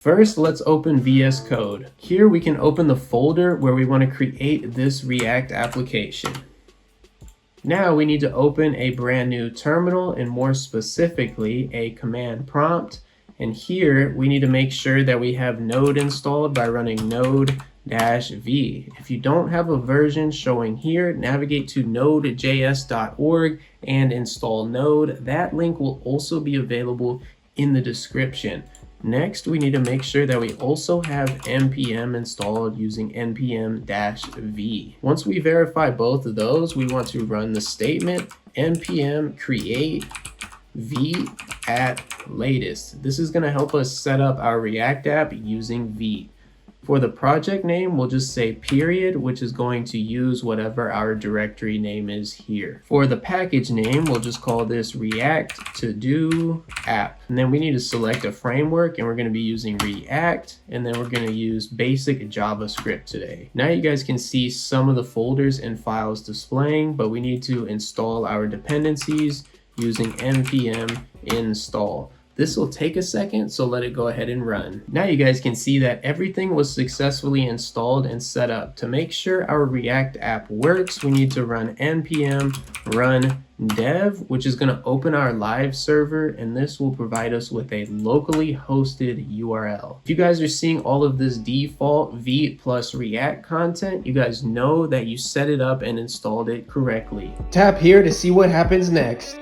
First, let's open VS Code. Here we can open the folder where we want to create this React application. Now we need to open a brand new terminal, and more specifically a command prompt. And here we need to make sure that we have Node installed by running node-v. If you don't have a version showing here, navigate to nodejs.org and install Node. That link will also be available in the description. Next, we need to make sure that we also have npm installed using npm-v. Once we verify both of those, we want to run the statement npm create Vite at latest. This is going to help us set up our React app using Vite. For the project name, we'll just say period, which is going to use whatever our directory name is here. For the package name, we'll just call this React to do app. And then we need to select a framework, and we're going to be using React, and then we're going to use basic JavaScript today. Now you guys can see some of the folders and files displaying, but we need to install our dependencies using npm install. This will take a second, so let it go ahead and run. Now you guys can see that everything was successfully installed and set up. To make sure our React app works, we need to run npm run dev, which is going to open our live server, and this will provide us with a locally hosted URL. If you guys are seeing all of this default Vite plus React content, you guys know that you set it up and installed it correctly. Tap here to see what happens next.